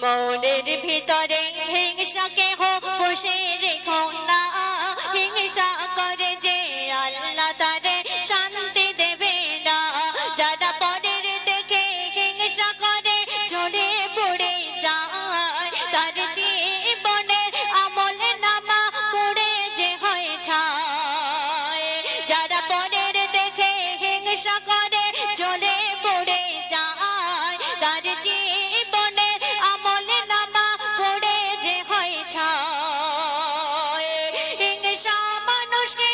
মনের ভিতরে হিংসাকে পুষে রেখো না, হিংসা করে যে আল্লাহ তারে শান্তি দেবে না। যারা পরের দেখে হিংসা করে ঝরে পড়ে যায়, তার জীবনের আমল নামা পড়ে যে হয় ছাই। যারা পরের দেখে হিংসা করে ঝরে পড়ে যায়, তার জীবনের আমল নামা পড়ে যে হয় ছাই। হিংসা মানুষকে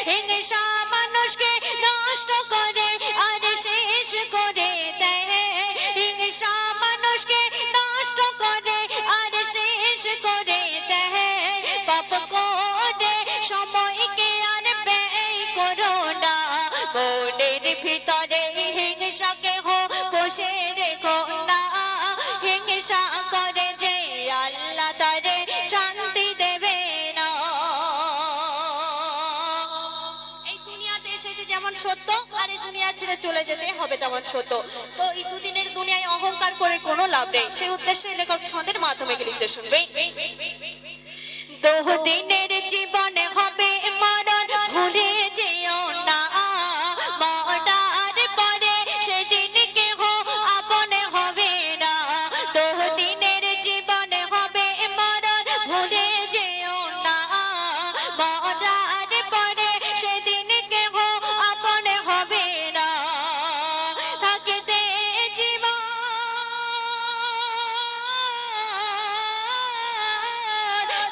হিংসা মানুষকে নষ্ট করে আর শেষ করে দেয়। হিংসা মানুষকে নষ্ট করে আর শেষ করে দেয়। পাপ করে সময়কে আর ব্যয় করো না, মনের ভিতরে হিংসাকে পুষে রেখো না। হিংসা করে যে আল্লাহ তারে শান্তি দেবে না। এই দুনিয়াতে এসেছে যেমন সত্য, আর এই দুনিয়া ছেড়ে চলে যেতে হবে তেমন সত্য। তো এই দুদিনের দুনিয়ায় অহংকার করে কোনো লাভ নেই, সেই উদ্দেশ্যে লেখক ছন্দের মাধ্যমে লিখতে শুনবে। দুদিনের জীবনে হবে মরণ, ভুলে যেও না। মরার পরে সেদিন কেহ আপন হবে না। দুদিনের জীবনে হবে মরণ, ভুলে যেও না। মরার পরে সেদিন কেহ আপন হবে না। থাকতে জীবন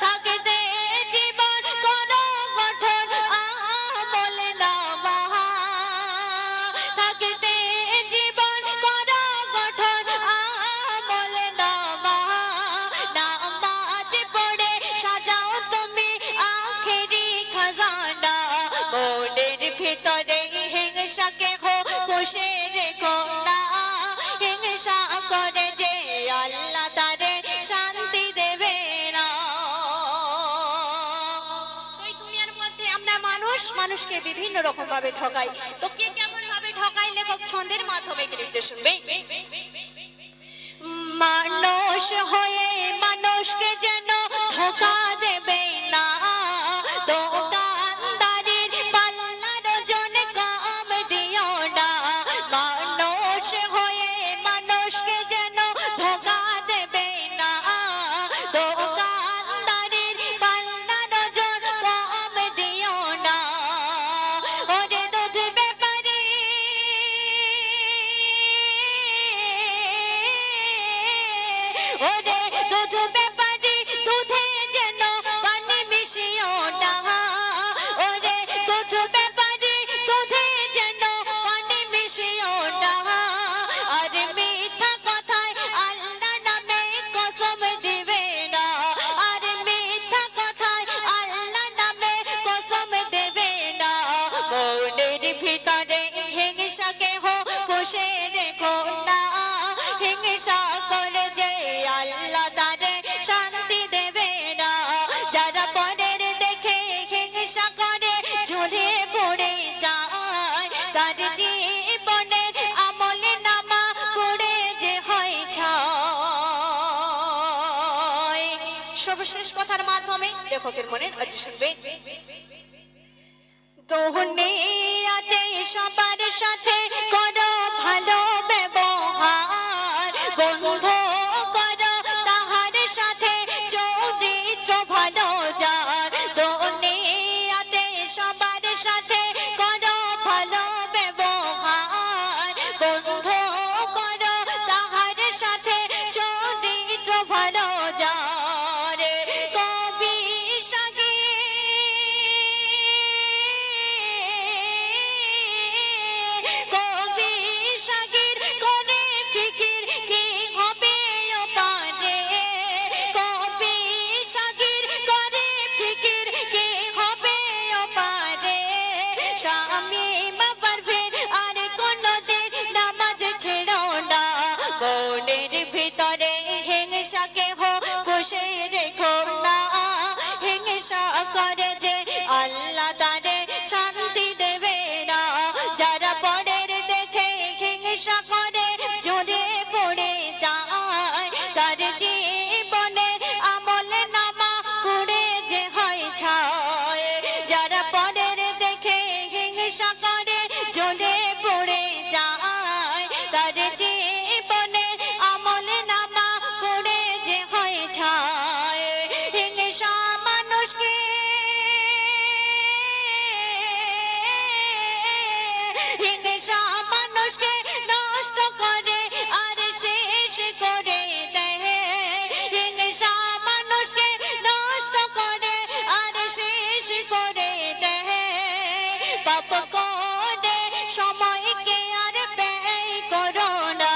থাকতে জীবন করো গঠন আমল নামা। থাকতে জীবন করো গঠন আমল নামা। নামাজ পড়ে সাজাও তুমি আখেরি খাজানা। মনের ভিতরে হিংসাকে পুষে রেখো না। হিংসা করে যে আল্লাহ তারে শান্তি দেবে না। তো এই দুনিয়ার মধ্যে আমরা মানুষকে বিভিন্ন রকম ভাবে ঠকাই। তো কে কেমন ভাবে ঠকাই লেখক ছন্দের মাধ্যমে লিখতে শুনবে। মানুষ হয়ে মানুষকে যেন ধোঁকা দেবে না। দোকানদারির পাল্লার ওজন কম দিও না। মানুষ হয়ে মানুষকে যেন ধোঁকা দেবে না। দোকানদারির পাল্লার ওজন কম দিও না। ওরে দুধ ব্যাপারী ওরে দুধ ব্যাপারী দুধে যেন পানি মিশিও না। ওরে দুধ ব্যাপারী দুধে যেন পানি মিশিও না। আর মিথ্যা কথায় আল্লাহ নামে কসম দিবে না। আর মিথ্যা কথায় আল্লাহ নামে কসম দেবে না। মনের ভিতরে হিংসাকে পুষে রেখো না। হিংসা করে যে আল্লাহ তারে শান্তি দেবে না। যারা পরের দেখে হিংসা করে ঝরে পড়ে যায়, তার জীবনের আমল নামা পড়ে যে হয় ছাই। সর্বশেষ কথার মাধ্যমে লেখকের মনের আজ শুনবে। দুনিয়াতে সবার সাথে করো ভালো ব্যবহার। বন্ধু করো তাহার সাথে চরিত্র ভালো যার। দুনিয়াতে সবার সাথে করো ভালো ব্যবহার। বন্ধু করো তাহার সাথে চরিত্র ভালো যার। কবি সাগী কবি সাগীর করে ফিকির কি হবে ও পারে। কবি সাগীর করে ফিকির কি হবে ও পারে। স্বামী পারভীন আর কোনদিন নামাজ ছেড়ো না। মনের ভিতরে হিংসাকে পুষে রেখো না। হিংসা করে যে আল্লাহ তারে শান্তি দেবে না। যারা পরের দেখে পরের দেখে হিংসা করে জ্বলে পড়ে যায়, তার জীবনে আমল নামা করে যে হয় ছায়। হিংসা মানুষকে হিংসা মানুষকে নষ্ট করে আর শেষ করে দেয়। হিংসা মানুষকে নষ্ট করে আর শেষ করে দেয়। পাপ করে সময়কে আর ব্যয় করো না,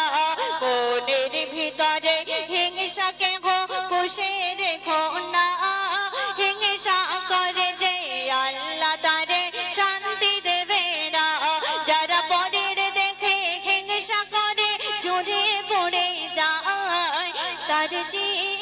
মনের ভিতরে হিংসাকে পুষে রেখো না। হিংসা করে যে আল্লাহ তারে শান্তি দেবে না, যারা পরের দেখে হিংসা করে জ্বলে পড়ে যায়, তার জীবন